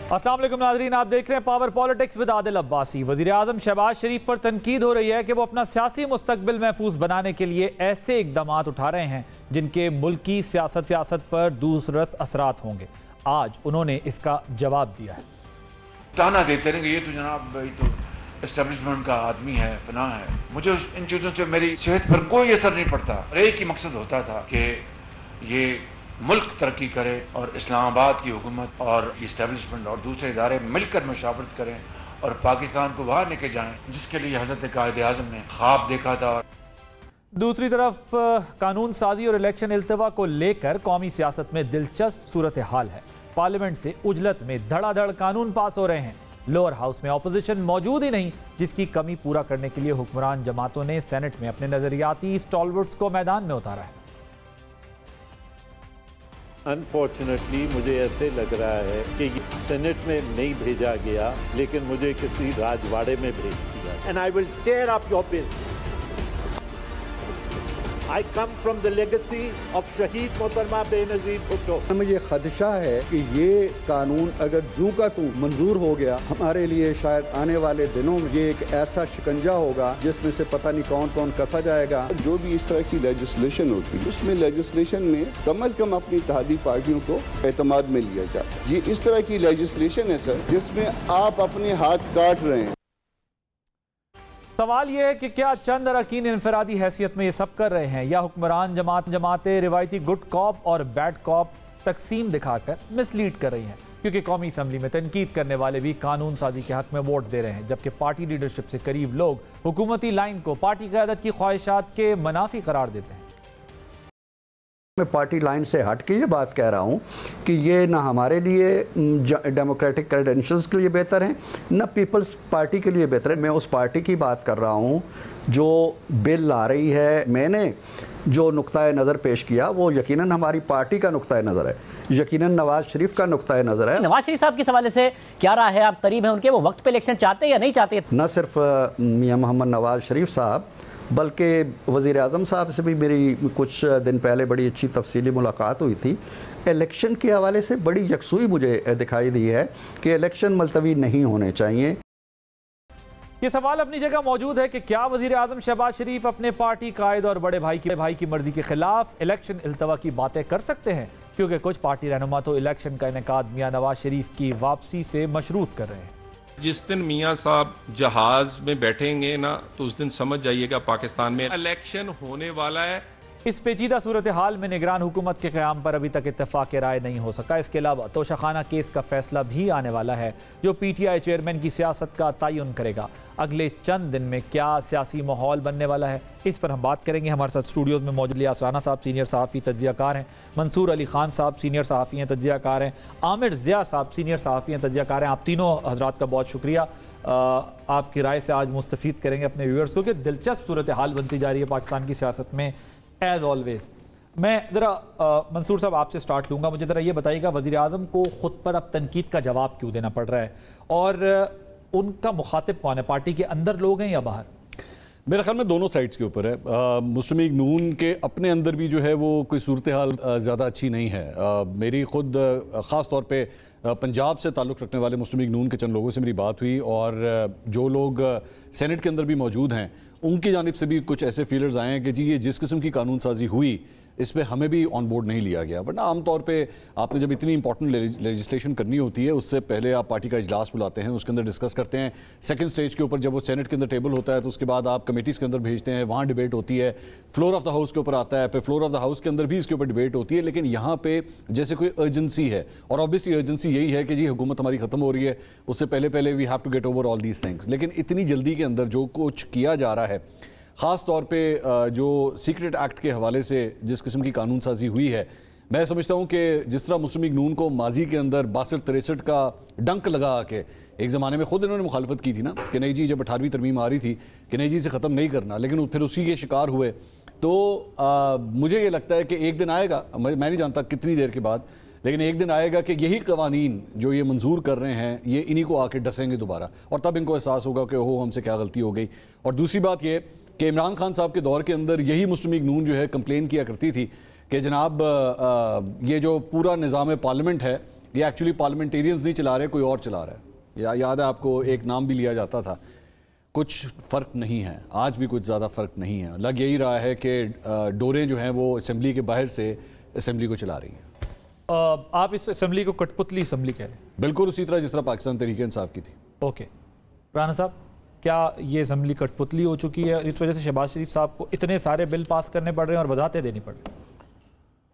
अस्सलाम वालेकुम नाज़रीन, आप देख रहे हैं power politics with Adil Abbasi. वज़ीर आज़म शहबाज शरीफ पर तनकीद हो रही है कि वो अपना सियासी मुस्तकबिल महफूज बनाने के लिए ऐसे इकदाम उठा रहे हैं जिनके मुल्की सियासत पर दूररस असरात होंगे। आज उन्होंने इसका जवाब दिया है। ताना देते रहेंगे ये तो जनाब भाई तो एस्टेब्लिशमेंट का आदमी है, फना है। मुझे इन चीज़ों से मेरी सेहत पर कोई असर नहीं पड़ता। एक ही मकसद होता था कि ये मुल्क तरक्की करे और इस्लामाबाद की हुकूमत और इस्टेब्लिशमेंट और दूसरे इदारे मिलकर मशावरत करें और पाकिस्तान को बाहर लेके जाएं, जिसके लिए हज़रत कायद आज़म ने ख्वाब देखा था। दूसरी तरफ कानून साजी और इलेक्शन इल्तवा को लेकर कौमी सियासत में दिलचस्प सूरत हाल है। पार्लियामेंट से उजलत में धड़ाधड़ कानून पास हो रहे हैं। लोअर हाउस में अपोजिशन मौजूद ही नहीं, जिसकी कमी पूरा करने के लिए हुक्मरान जमातों ने सेनेट में अपने नजरियाती स्टॉलवर्ड्स को मैदान में उतारा है। अनफॉर्चुनेटली मुझे ऐसे लग रहा है कि सेनेट में नहीं भेजा गया, लेकिन मुझे किसी राजवाड़े में भेज दिया। And I will tear up your bill. I come from the legacy of शहीद मोहतरमा बेनज़ीर भुट्टो। मुझे खदशा है कि ये कानून अगर जू का तू मंजूर हो गया, हमारे लिए शायद आने वाले दिनों में ये एक ऐसा शिकंजा होगा जिसमें से पता नहीं कौन कौन कसा जाएगा। जो भी इस तरह की लेजिस्लेशन होती है उसमें लेजिस्लेशन में कम से कम अपनी इत्तेहादी पार्टियों को एतमाद में लिया जाए। ये इस तरह की लेजिस्लेशन है सर जिसमें आप अपने हाथ काट रहे हैं। सवाल यह है कि क्या चंद अरकान इनफरादी हैसियत में ये सब कर रहे हैं या हुक्मरान जमातें रिवायती गुड कॉप और बैड कॉप तकसीम दिखाकर मिसलीड कर रही हैं, क्योंकि कौमी असम्बली में तनकीद करने वाले भी कानून साजी के हक में वोट दे रहे हैं, जबकि पार्टी लीडरशिप से करीब लोग हुकूमती लाइन को पार्टी क़यादत की ख्वाहिशात के मनाफी करार देते हैं। मैं पार्टी लाइन से हट के ये बात कह रहा हूँ कि ये ना हमारे लिए डेमोक्रेटिक क्रेडेंशियल्स के लिए बेहतर है, ना पीपल्स पार्टी के लिए बेहतर है। मैं उस पार्टी की बात कर रहा हूँ जो बिल ला रही है। मैंने जो नुक्ता नज़र पेश किया वो यकीनन हमारी पार्टी का नुक्ता नज़र है, यकीनन नवाज शरीफ का नुक्ता नज़र है। नवाज शरीफ साहब के हवाले से क्या रहा है? आप करीब हैं उनके, वो वक्त पे इलेक्शन चाहते हैं या नहीं चाहते? न सिर्फ मियां मोहम्मद नवाज शरीफ साहब बल्कि वज़ीर आज़म साहब से भी मेरी कुछ दिन पहले बड़ी अच्छी तफसीली मुलाकात हुई थी। इलेक्शन के हवाले से बड़ी यकसुई मुझे दिखाई दी है कि इलेक्शन मुलतवी नहीं होने चाहिए। ये सवाल अपनी जगह मौजूद है कि क्या वज़ीर आज़म शहबाज शरीफ अपने पार्टी कायद और बड़े भाई की मर्जी के खिलाफ इलेक्शन इल्तवा की बातें कर सकते हैं, क्योंकि कुछ पार्टी रहनुमा तो इलेक्शन का इनेकाद मियां नवाज शरीफ की वापसी से मशरूत कर रहे हैं। जिस दिन मियाँ साहब जहाज में बैठेंगे ना, तो उस दिन समझ जाइएगा पाकिस्तान में इलेक्शन होने वाला है। इस पेचीदा सूरत हाल में निगरान हुकूमत के क़याम पर अभी तक इत्तेफाक राय नहीं हो सका। इसके अलावा तोशाखाना केस का फैसला भी आने वाला है, जो PTI चेयरमैन की सियासत का तयन करेगा। अगले चंद दिन में क्या सियासी माहौल बनने वाला है, इस पर हम बात करेंगे। हमारे साथ स्टूडियोज में मौजूद लियास राना साहब सीनियर सहाफ़ी तज्ज़ियाकार हैं, मंसूर अली खान साहब सीनियर सहाफ़ी हैं तज्ज़ियाकार हैं, आमिर ज़िया साहब सीनियर सहाफ़ी हैं तज्ज़ियाकार हैं। आप तीनों हजरात का बहुत शुक्रिया। आपकी राय से आज मुस्तफ़ीद करेंगे अपने व्यूअर्स को कि दिलचस्प सूरत हाल बनती जा रही है पाकिस्तान की सियासत में एज़ ऑलवेज। मैं ज़रा मंसूर साहब आपसे स्टार्ट लूँगा। मुझे ज़रा ये बताइएगा, वज़ीर आज़म को ख़ुद पर अब तनकीद का जवाब क्यों देना पड़ रहा है और उनका मुखातिब कौन है? पार्टी के अंदर लोग हैं या बाहर? मेरे ख्याल में दोनों साइड्स के ऊपर है। मुस्लिम लीग नून के अपने अंदर भी जो है वो कोई सूरत हाल ज़्यादा अच्छी नहीं है। मेरी ख़ुद ख़ास तौर पे पंजाब से ताल्लुक़ रखने वाले मुस्लिम लीग नून के चंद लोगों से मेरी बात हुई और जो लोग सेनेट के अंदर भी मौजूद हैं उनकी जानिब से भी कुछ ऐसे फीलर्स आए हैं कि जी ये जिस किस्म की कानून साजी हुई इस पर हमें भी ऑन बोर्ड नहीं लिया गया। वरना आमतौर पे आपने जब इतनी इंपॉर्टेंट लेजिस्लेशन करनी होती है उससे पहले आप पार्टी का इजलास बुलाते हैं, उसके अंदर डिस्कस करते हैं। सेकंड स्टेज के ऊपर जब वो सेनेट के अंदर टेबल होता है तो उसके बाद आप कमेटीज़ के अंदर भेजते हैं, वहाँ डिबेट होती है, फ्लोर ऑफ द हाउस के ऊपर आता है, फिर फ्लोर ऑफ द हाउस के अंदर भी इसके ऊपर डिबेट होती है। लेकिन यहाँ पे जैसे कोई अर्जेंसी है और ऑब्वियसली अर्जेंसी यही है कि जी हुकूमत हमारी ख़त्म हो रही है, उससे पहले we have to get over all these things. लेकिन इतनी जल्दी के अंदर जो कुछ किया जा रहा है, ख़ास तौर पे जो सीक्रेट एक्ट के हवाले से जिस किस्म की कानून साजी हुई है, मैं समझता हूँ कि जिस तरह मुस्लिम लीग नून को माजी के अंदर 62-63 का डंक लगा के एक ज़माने में ख़ुद इन्होंने मुखालफत की थी ना कि नहीं जी, जब 18वीं तरमीम आ रही थी कि नहीं जी इसे ख़त्म नहीं करना, लेकिन फिर उसी के शिकार हुए। तो मुझे ये लगता है कि एक दिन आएगा, मैं नहीं जानता कितनी देर के बाद, लेकिन एक दिन आएगा कि यही कवानीन जो ये मंजूर कर रहे हैं ये इन्हीं को आके डसेंगे दोबारा और तब इनको एहसास होगा कि ओहो हमसे क्या गलती हो गई। और दूसरी बात ये कि इमरान खान साहब के दौर के अंदर यही मुस्लिम लीग नून जो है कंप्लेन किया करती थी कि जनाब ये जो पूरा निज़ाम पार्लियामेंट है ये एक्चुअली पार्लियामेंटेरियंस नहीं चला रहे, कोई और चला रहा है। याद है आपको एक नाम भी लिया जाता था। कुछ फ़र्क नहीं है, आज भी कुछ ज़्यादा फ़र्क नहीं है। लग यही रहा है कि डोरें जो हैं वो असेंबली के बाहर से असेंबली को चला रही हैं। आप इस असेंबली को कठपुतली असेंबली कह रहे हैं? बिल्कुल उसी तरह जिस तरह पाकिस्तान तहरीक इंसाफ की थी। ओके, राना साहब, क्या ये असेंबली कठपुतली हो चुकी है? इस वजह से शहबाज शरीफ साहब को इतने सारे बिल पास करने पड़ रहे हैं और वजाहतें देनी पड़ रही हैं?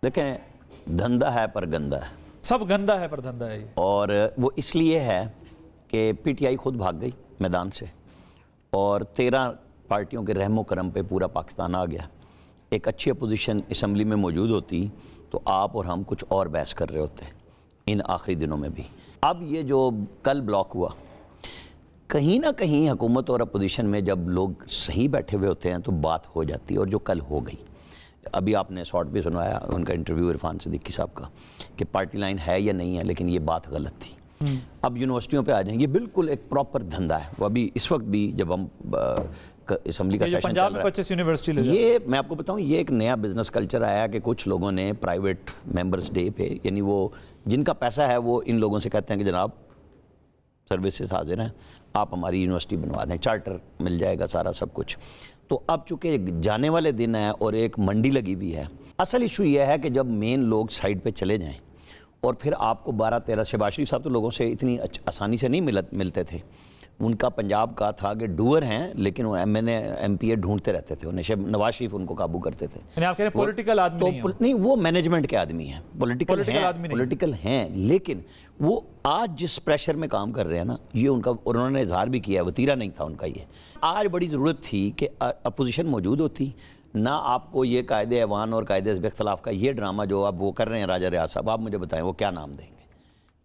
देखें, धंधा है पर गंदा है। सब गंदा है पर धंधा है ये। और वो इसलिए है कि पीटीआई खुद भाग गई मैदान से और 13 पार्टियों के रहमो करम पे पूरा पाकिस्तान आ गया। एक अच्छी अपोजिशन असम्बली में मौजूद होती तो आप और हम कुछ और बहस कर रहे होते इन आखिरी दिनों में भी। अब ये जो कल ब्लॉक हुआ, कहीं ना कहीं हुकूमत और अपोजिशन में जब लोग सही बैठे हुए होते हैं तो बात हो जाती है, और जो कल हो गई। अभी आपने शॉर्ट भी सुनवाया उनका इंटरव्यू इरफान सिद्दीकी साहब का कि पार्टी लाइन है या नहीं है, लेकिन ये बात गलत थी। अब यूनिवर्सिटियों पे आ जाएंगे, बिल्कुल एक प्रॉपर धंधा है वो। अभी इस वक्त भी जब हम असम्बली का सेशन पंजाब में 25 यूनिवर्सिटी, ये मैं आपको बताऊं, ये एक नया बिजनेस कल्चर आया कि कुछ लोगों ने प्राइवेट मेंबर्स डे पे, यानी वो जिनका पैसा है वो इन लोगों से कहते हैं कि जनाब सर्विसेज हाजिर हैं, आप हमारी यूनिवर्सिटी बनवा दें, चार्टर मिल जाएगा, सारा सब कुछ। तो अब चूंकि जाने वाले दिन है और एक मंडी लगी हुई है, असल इशू यह है कि जब मेन लोग साइड पे चले जाएं और फिर आपको 12-13 शहबाज शरीफ साहब तो लोगों से इतनी आसानी से नहीं मिलते थे। उनका पंजाब का था कि डूअर हैं, लेकिन वो MNA MPA ढूंढते रहते थे, उन्हें नवाज शरीफ उनको काबू करते थे। आप कह रहे हैं पॉलिटिकल आदमी नहीं, वो मैनेजमेंट के आदमी हैं, पॉलिटिकल हैं, लेकिन वो आज जिस प्रेशर में काम कर रहे हैं ना, ये उनका, उन्होंने इजहार भी किया है, वतीरा नहीं था उनका। ये आज बड़ी ज़रूरत थी कि अपोजिशन मौजूद होती ना। आपको ये कायदे ऐवान और कायदे हिज़्ब इख्तिलाफ का ये ड्रामा जो आप वो कर रहे हैं राजा रियाज साहब, आप मुझे बताएं वो क्या नाम देंगे?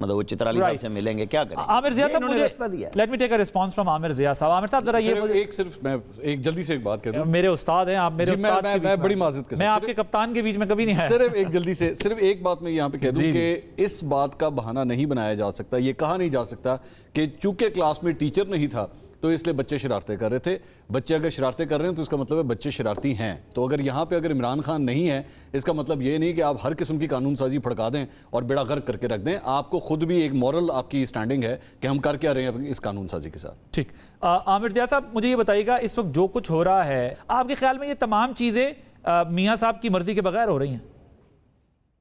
मतलब वो चित्राली साहब से मिलेंगे, क्या करेंगे? आमिर ज़िया साहब, मुझे रास्ता दिया। Let me take a response from Aamir Zia साहब। आमिर साहब, जरा ये सिर्फ मैं एक जल्दी से एक बात कर दूं। मेरे उस्ताद हैं आप, मेरे उस्ताद के बीच में बड़ी माज़रत के साथ, मैं आपके कप्तान के बीच में कभी नहीं है। सिर्फ एक जल्दी से सिर्फ एक बात मैं यहाँ पे कह दूं कि इस बात का बहाना नहीं बनाया जा सकता, ये कहा नहीं जा सकता कि चूंकि क्लास में टीचर नहीं था तो इसलिए बच्चे शरारतें कर रहे थे। बच्चे अगर शरारतें कर रहे हैं तो इसका मतलब है बच्चे शरारती हैं। तो अगर यहाँ पे अगर इमरान खान नहीं है, इसका मतलब ये नहीं कि आप हर किस्म की कानून साजी फड़का दें और बेड़ा गर्क करके रख दें। आपको खुद भी एक मॉरल आपकी स्टैंडिंग है कि हम कर क्या रहे हैं इस कानून साजी के साथ। ठीक, आमिर ज़िया साहब, मुझे ये बताइएगा, इस वक्त जो कुछ हो रहा है, आपके ख्याल में ये तमाम चीज़ें मियाँ साहब की मर्जी के बगैर हो रही हैं?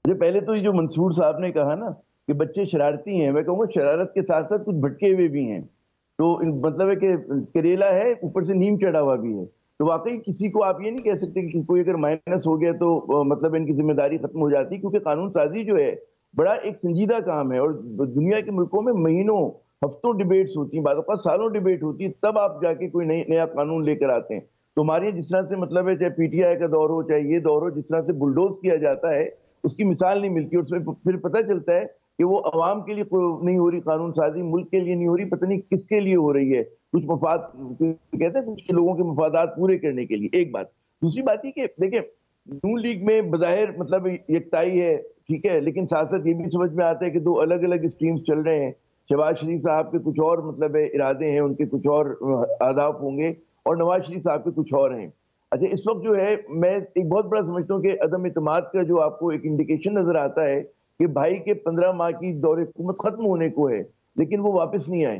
पहले तो ये जो मंसूर साहब ने कहा ना कि बच्चे शरारती हैं, मैं कहूँगा शरारत के साथ साथ कुछ भटके हुए भी हैं। तो मतलब है कि करेला है, ऊपर से नीम चढ़ा हुआ भी है। तो वाकई किसी को आप ये नहीं कह सकते कि कोई अगर माइनस हो गया तो मतलब इनकी जिम्मेदारी खत्म हो जाती, क्योंकि कानून साजी जो है बड़ा एक संजीदा काम है। और दुनिया के मुल्कों में महीनों हफ्तों डिबेट्स होती हैं, बाद सालों डिबेट होती है, तब आप जाके कोई नया कानून लेकर आते हैं। तो हमारे जिस तरह से मतलब है, चाहे PTI का दौर हो चाहे ये दौर हो, जिस तरह से बुलडोज किया जाता है उसकी मिसाल नहीं मिलती। और उसमें फिर पता चलता है कि वो अवाम के लिए नहीं हो रही कानून साजी, मुल्क के लिए नहीं हो रही, पता नहीं किसके लिए हो रही है। कुछ मफाद कहते हैं, कुछ लोगों के मफादात पूरे करने के लिए। एक बात। दूसरी बात ही कि देखिए, नून लीग में बज़ाहिर मतलब यकताई है, ठीक है, लेकिन साथ साथ ये भी समझ में आता है कि दो अलग अलग स्ट्रीम्स चल रहे हैं। शहबाज शरीफ साहब के कुछ और मतलब इरादे हैं, उनके कुछ और अहदाफ होंगे, और नवाज शरीफ साहब के कुछ और हैं। अच्छा, इस वक्त जो है मैं एक बहुत बड़ा समझता हूँ कि अदम इत्मीनाद का जो आपको एक इंडिकेशन नजर आता है कि भाई के 15 माह की दौरे हुकूमत खत्म होने को है, लेकिन वो वापस नहीं आए।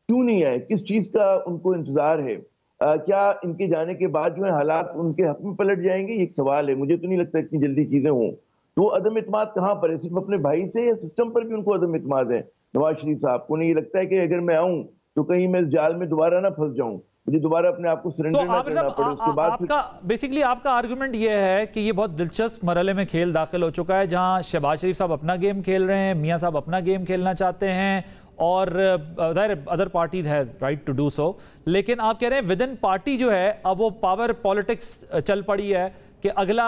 क्यों नहीं आए? किस चीज का उनको इंतजार है? क्या इनके जाने के बाद जो है हालात उनके हक में पलट जाएंगे? ये एक सवाल है। मुझे तो नहीं लगता इतनी जल्दी चीजें हों। तो अदम इत्मीनाद कहाँ पर है? सिर्फ अपने भाई से या सिस्टम पर भी उनको अदम इत्मीनाद है? नवाज शरीफ साहब को नहीं ये लगता है कि अगर मैं आऊँ तो कहीं मैं इस जाल में दोबारा ना फंस जाऊं, मुझे दोबारा अपने आप को सरेंडर ना करना पड़े? उसके बाद आपका बेसिकली आपका आर्गुमेंट ये है कि ये बहुत दिलचस्प मरहले में खेल दाखिल हो चुका है, जहां शहबाज शरीफ साहब अपना गेम खेल रहे हैं, मियां साहब अपना गेम खेलना चाहते हैं, और other parties has right to do so. लेकिन आप कह रहे हैं विद इन पार्टी जो है अब वो पावर पॉलिटिक्स चल पड़ी है कि अगला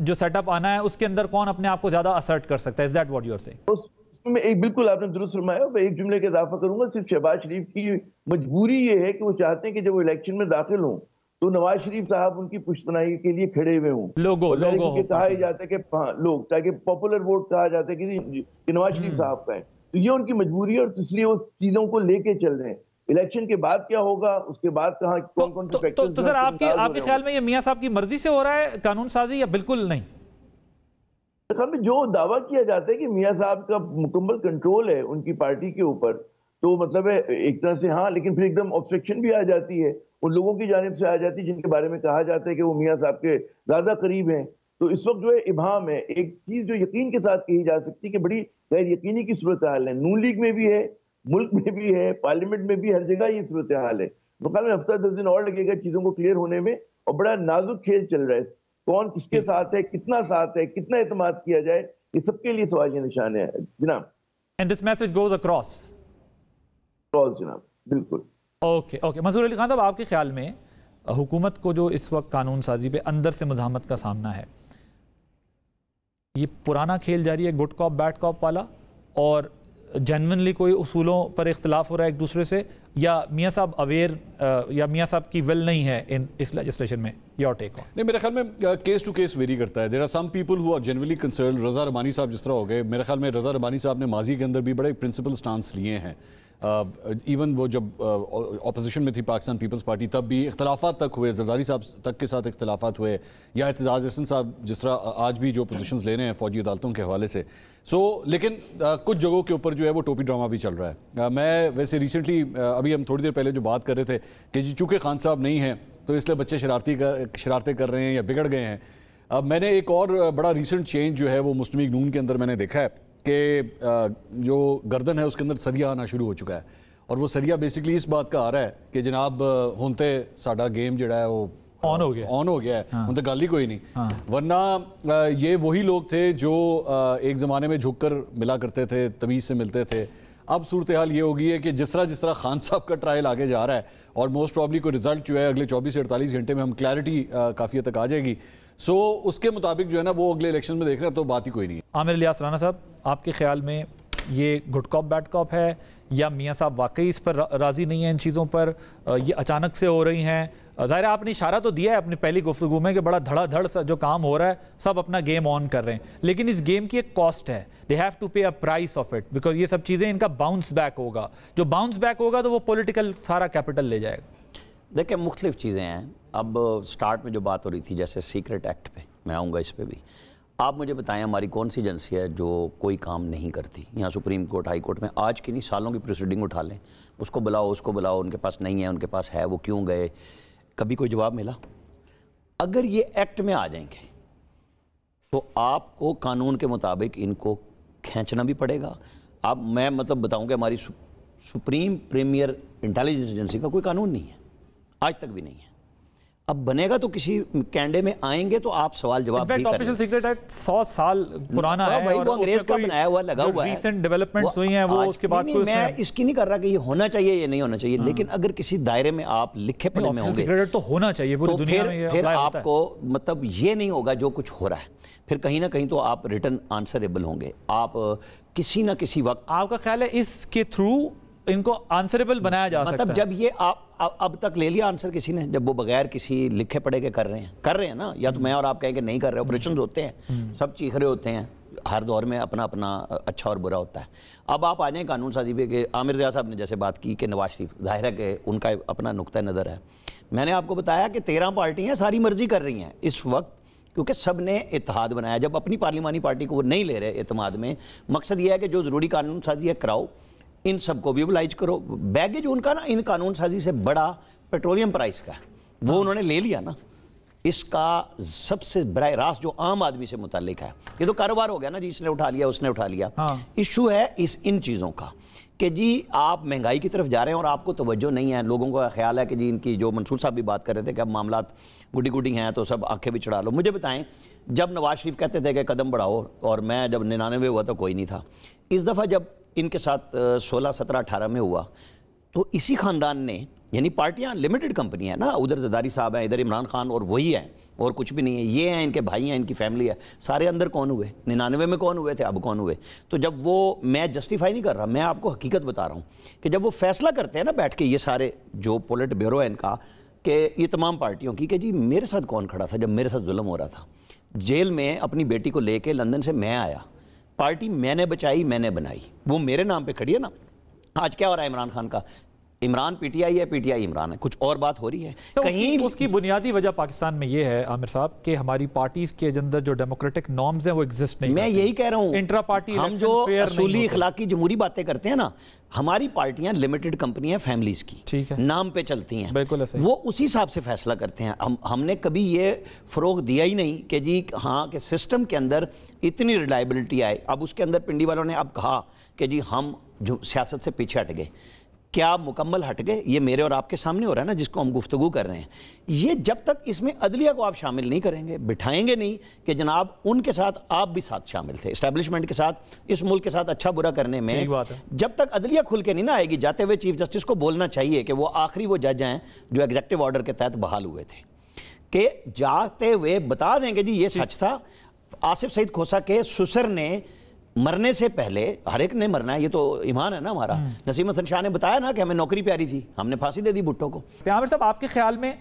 जो सेटअप आना है उसके अंदर कौन अपने आप को ज्यादा असर्ट कर सकता है। Is that what you are saying? में एक बिल्कुल आपने दुरुस्त फरमाया। मैं एक जुमले का इजाफा करूंगा, सिर्फ शहबाज शरीफ की मजबूरी ये है कि वो चाहते हैं कि जब वो इलेक्शन में दाखिल हों तो नवाज शरीफ साहब उनकी पुश्तनाई के लिए खड़े हुए हों। लोगों कहा ही जाता है कि हाँ लोग, ताकि पॉपुलर वोट कहा जाता है कि नवाज शरीफ साहब का है। तो ये उनकी मजबूरी है, और इसलिए वो चीजों को लेके चल रहे हैं। इलेक्शन के बाद क्या होगा, उसके बाद कहाँ कौन कौन से फैक्टर्स। तो सर आपके ख्याल में ये मियां साहब की मर्जी से हो रहा है कानून साजी या बिल्कुल नहीं? ख्याल में जो दावा किया जाता है कि मियां साहब का मुकम्मल कंट्रोल है उनकी पार्टी के ऊपर, तो मतलब है एक तरह से हाँ, लेकिन फिर एकदम ऑब्स्ट्रक्शन भी आ जाती है उन लोगों की जानिब से आ जाती है जिनके बारे में कहा जाता है कि वो मियां साहब के ज्यादा करीब हैं। तो इस वक्त जो है इबाम है। एक चीज जो यकीन के साथ कही जा सकती है कि बड़ी गैर यकीनी की सूरत हाल है, नून लीग में भी है, मुल्क में भी है, पार्लियामेंट में भी, हर जगह ये सूरत हाल है। तो कल में हफ्ता 10 दिन और लगेगा चीजों को क्लियर होने में, और बड़ा नाजुक खेल चल रहा है। कौन किसके साथ है, कितना साथ है, कितना एतमाद किया जाए, ये सबके लिए सवाल के निशान है जनाब। And this message goes across जनाब, बिल्कुल। ओके ओके, मंसूर अली खान साहब, आपके ख्याल में हुकूमत को जो इस वक्त कानून साजी पे अंदर से मुज़ाहमत का सामना है, ये पुराना खेल जारी है गुड कॉप बैड कॉप वाला, और जेन्युइनली कोई उसूलों पर इख्तिलाफ हो रहा है एक दूसरे से, या मियां साहब अवेयर या मियां साहब की विल नहीं है इन इस लेजिस्लेशन में? Your take on. नहीं, मेरे ख्याल में केस टू केस वेरी करता है। There are some people who are genuinely concerned. Raza Rabbani साहब जिस तरह हो गए, मेरे ख्याल में रज़ा रबानी साहब ने माजी के अंदर भी बड़े प्रिंसिपल स्टांस लिए हैं। इवन वो जब अपोजिशन में थी पाकिस्तान पीपल्स पार्टी, तब भी इख्तलाफात तक हुए, जरदारी साहब तक के साथ इख्तलाफात हुए, या एतजाज़ हसन साहब जिस तरह आज भी जो पोजीशंस ले रहे हैं फ़ौजी अदालतों के हवाले से। लेकिन कुछ जगहों के ऊपर जो है वो टोपी ड्रामा भी चल रहा है। मैं वैसे रिसेंटली अभी हम थोड़ी देर पहले जो बात कर रहे थे कि जी चूँकि खान साहब नहीं हैं तो इसलिए बच्चे शरारतें कर रहे हैं या बिगड़ गए हैं। अब मैंने एक और बड़ा रिसेंट चेंज जो है वो मुस्लिम लीग नून के अंदर मैंने देखा है कि जो गर्दन है उसके अंदर सरिया आना शुरू हो चुका है, और वो सरिया बेसिकली इस बात का आ रहा है कि जनाब होंते साडा गेम जड़ा है वो ऑन हो गया है। हाँ। उनसे गल ही कोई नहीं। हाँ। वरना ये वही लोग थे जो एक ज़माने में झुक कर मिला करते थे, तमीज़ से मिलते थे। अब सूरत हाल ये हो गई है कि जिस तरह खान साहब का ट्रायल आगे जा रहा है, और मोस्ट प्रॉब्ली कोई रिजल्ट जो है अगले 24 से 48 घंटे में हम क्लैरिटी काफ़ी हद तक आ जाएगी। उसके मुताबिक जो है ना वो अगले इलेक्शन में देख रहे हैं, तो बात ही कोई नहीं है। आमिर इलियास राना साहब, आपके ख्याल में ये गुड कॉप बैड कॉप है, या मियां साहब वाकई इस पर राज़ी नहीं है, इन चीज़ों पर ये अचानक से हो रही हैं? ज़ाहिर है आपने इशारा तो दिया है अपनी पहली गुफ्तगू में कि बड़ा धड़ाधड़ सा जो काम हो रहा है, सब अपना गेम ऑन कर रहे हैं, लेकिन इस गेम की एक कॉस्ट है। दे हैव टू पे a price of it, because ये सब चीज़ें इनका बाउंस बैक होगा। जो बाउंस बैक होगा तो वो पॉलिटिकल सारा कैपिटल ले जाएगा। देखिए, मुख्तलिफ चीज़ें हैं। अब स्टार्ट में जो बात हो रही थी जैसे सीक्रेट एक्ट पे, मैं आऊँगा इस पर भी। आप मुझे बताएं हमारी कौन सी एजेंसी है जो कोई काम नहीं करती? यहाँ सुप्रीम कोर्ट, हाई कोर्ट में आज की नहीं सालों की प्रोसीडिंग उठा लें, उसको बुलाओ, उसको बुलाओ, उनके पास नहीं है, उनके पास है, वो क्यों गए, कभी कोई जवाब मिला? अगर ये एक्ट में आ जाएंगे तो आपको कानून के मुताबिक इनको खींचना भी पड़ेगा। अब मैं मतलब बताऊं कि हमारी सुप्रीम प्रीमियर इंटेलिजेंस एजेंसी का कोई कानून नहीं है, आज तक भी नहीं है। अब बनेगा तो किसी कैंडे में आएंगे तो आप सवाल जवाब भी करेंगे। ऑफिशियल सीक्रेट एक्ट 100 साल पुराना है, भाई, वो अंग्रेज का बनाया हुआ लगा हुआ है। रीसेंट डेवलपमेंट्स हुई हैं वो उसके बाद कोई मैं इसकी नहीं कर रहा कि ये होना चाहिए या नहीं होना चाहिए, लेकिन अगर किसी दायरे में आप लिखे पढ़े में होंगे सीक्रेट तो होना चाहिए पूरी दुनिया में, फिर आपको मतलब ये नहीं होगा जो कुछ हो रहा है, फिर कहीं ना कहीं तो आप रिटर्न आंसरेबल होंगे। आप किसी ना किसी वक्त, आपका ख्याल है इसके थ्रू इनको आंसरेबल बनाया जा सकता है? मतलब जब ये आप अब तक ले लिया आंसर किसी ने, जब वो बगैर किसी लिखे पढ़े के कर रहे हैं ना, या तो मैं और आप कहेंगे नहीं कर रहे, ऑपरेशन होते हैं, सब चीख रहे होते हैं, हर दौर में अपना अपना अच्छा और बुरा होता है। अब आप आ जाएँ कानून साजी पे कि आमिर रियाज साहब ने जैसे बात की कि नवाज शरीफ, जाहिर है कि उनका अपना नुक्ता नज़र है। मैंने आपको बताया कि 13 पार्टियाँ सारी मर्जी कर रही हैं इस वक्त, क्योंकि सब ने इत्तेहाद बनाया। जब अपनी पार्लिमानी पार्टी को वो नहीं ले रहे इत्तेमाद में, मकसद ये है कि जो ज़रूरी कानून साजी है कराओ, इन सबको भी मोबिलाइज करो। बैगेज उनका ना इन कानून साजी से बड़ा पेट्रोलियम प्राइस का है, वो उन्होंने ले लिया ना। इसका सबसे बराह रास्त जो आम आदमी से मुताल्लिक है, ये तो कारोबार हो गया ना जी, इसने उठा लिया उसने उठा लिया। इशू है इन चीज़ों का कि जी आप महंगाई की तरफ जा रहे हैं और आपको तवज्जो नहीं है। लोगों का ख्याल है कि जी इनकी, जो मंसूर साहब भी बात कर रहे थे कि अब मामलात गुडी गुडी हैं तो सब आंखें भी चढ़ा लो। मुझे बताएं, जब नवाज शरीफ कहते थे कि कदम बढ़ाओ, और मैं जब 99 हुआ तो कोई नहीं था, इस दफ़ा जब इनके साथ 16, 17, 18 में हुआ तो इसी ख़ानदान ने, यानी पार्टियां लिमिटेड कंपनी है ना, उधर जरदारी साहब हैं, इधर इमरान खान, और वही है और कुछ भी नहीं है, ये हैं, इनके भाई हैं, इनकी फैमिली है, सारे अंदर कौन हुए? 99 में कौन हुए थे, अब कौन हुए? तो जब वो, मैं जस्टिफाई नहीं कर रहा, मैं आपको हकीकत बता रहा हूँ कि जब वो फैसला करते हैं ना बैठ के, ये सारे जो पोलिट ब्यूरो है इनका, कि ये तमाम पार्टियों की, कि जी मेरे साथ कौन खड़ा था जब मेरे साथ जुल्म हो रहा था, जेल में अपनी बेटी को लेके लंदन से मैं आया, पार्टी मैंने बचाई, मैंने बनाई, वो मेरे नाम पे खड़ी है ना। आज क्या हो रहा है इमरान खान का? इमरान पीटीआई है, पीटीआई इमरान है, कुछ और बात हो रही है। तो कहीं उसकी बुनियादी वजह पाकिस्तान में ये है आमिर साहब कि हमारी पार्टीज के अंदर जो डेमोक्रेटिक नॉर्म्स हैं वो एग्जिस्ट नहीं मैं यही कह रहा हूँ, इंट्रा पार्टी हम जो असूली इखलाकी जमहूरी बातें करते हैं ना, हमारी पार्टियां लिमिटेड कंपनी है फैमिलीज की, ठीक है, नाम पे चलती हैं, बिल्कुल ऐसे वो उसी हिसाब से फैसला करते हैं। हमने कभी ये फरोग दिया ही नहीं कि जी हाँ कि सिस्टम के अंदर इतनी रिलायबिलिटी आए। अब उसके अंदर पिंडी वालों ने अब कहा कि जी हम जो सियासत से पीछे हट गए, क्या मुकम्मल हट गए? ये मेरे और आपके सामने हो रहा है ना, जिसको हम गुफ्तगू कर रहे हैं। ये जब तक इसमें अदलिया को आप शामिल नहीं करेंगे, बिठाएंगे नहीं कि जनाब उनके साथ आप भी साथ शामिल थे, इस्टेब्लिशमेंट के साथ, इस मुल्क के साथ अच्छा बुरा करने में, जब तक अदलिया खुल के नहीं ना आएगी। जाते हुए चीफ जस्टिस को बोलना चाहिए कि वो आखिरी वो जज हैं जो एग्जेक्टिव ऑर्डर के तहत बहाल हुए थे, कि जाते हुए बता देंगे जी ये सच था। आसिफ सईद खोसा के ससुर ने मरने से पहले, हर एक ने मरना है, ये तो ईमान है ना हमारा, नसीम हसन शाह ने बताया ना कि हमें नौकरी प्यारी थी, हमने फांसी दे दी भुट्टो को। आमिर साहब, आपके ख्याल में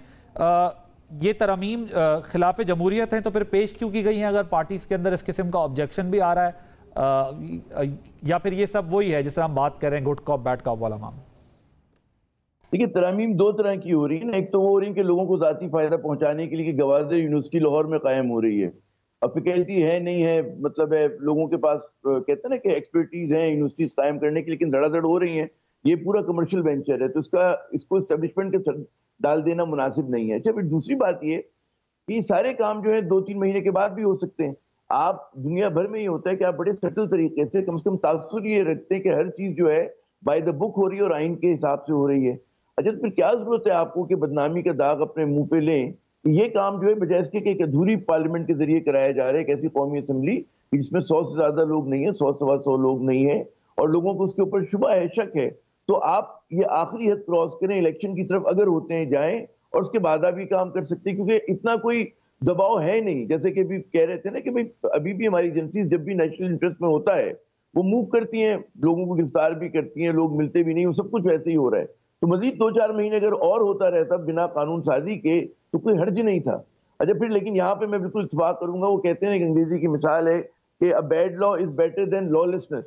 ये तरमीम खिलाफ जमहूरियत है तो फिर पेश क्यों की गई हैं अगर पार्टीज के अंदर इस किस्म का ऑब्जेक्शन भी आ रहा है, या फिर ये सब वही है जिससे हम बात कर रहे हैं गुड कॉप बैड कॉप वाला मामला? देखिए, तरमीम दो तरह की हो रही है ना। एक तो वो हो रही है कि लोगों को ज़ाती फायदा पहुंचाने के लिए कि गवादर यूनिवर्सिटी लाहौर में कायम हो रही है, अब फैकल्टी है नहीं है, मतलब है लोगों के पास कहते हैं ना कि एक्सपर्टीज है यूनिवर्सिटीज कायम करने की, लेकिन धड़ाधड़ हो रही हैं। ये पूरा कमर्शियल वेंचर है, तो इसको एस्टेब्लिशमेंट के सर डाल देना मुनासिब नहीं है। अच्छा, फिर दूसरी बात ये कि सारे काम जो है 2-3 महीने के बाद भी हो सकते हैं। आप दुनिया भर में ये होता है कि आप बड़े सटल तरीके से कम तासुर ये रखते हैं कि हर चीज जो है बाय द बुक हो रही है और आइन के हिसाब से हो रही है। अच्छा, तो फिर क्या जरूरत है आपको कि बदनामी का दाग अपने मुंह पे लें? ये काम जो है बजाय इसके कि एक अधूरी पार्लियामेंट के जरिए कराया जा रहा है, एक ऐसी कौमी असम्बली जिसमें 100 से ज्यादा लोग नहीं है, 100-125 लोग नहीं है, और लोगों को उसके ऊपर शुबा है, शक है, तो आप ये आखिरी हद क्रॉस करें, इलेक्शन की तरफ अगर होते हैं जाएं, और उसके बाद आप ये काम कर सकते हैं, क्योंकि इतना कोई दबाव है नहीं। जैसे कि अभी कह रहे थे ना कि भाई अभी भी हमारी एजेंसीज जब भी नेशनल इंटरेस्ट में होता है वो मूव करती हैं, लोगों को गिरफ्तार भी करती हैं, लोग मिलते भी नहीं, वो सब कुछ वैसे ही हो रहा है। तो मजीद 2-4 महीने अगर और होता रहता बिना कानून साजी के तो कोई हर्ज नहीं था। अच्छा, फिर लेकिन यहाँ पे मैं बिल्कुल इत्तेफाक करूंगा, वो कहते हैं कि अंग्रेजी की मिसाल है कि a bad law is better than lawlessness.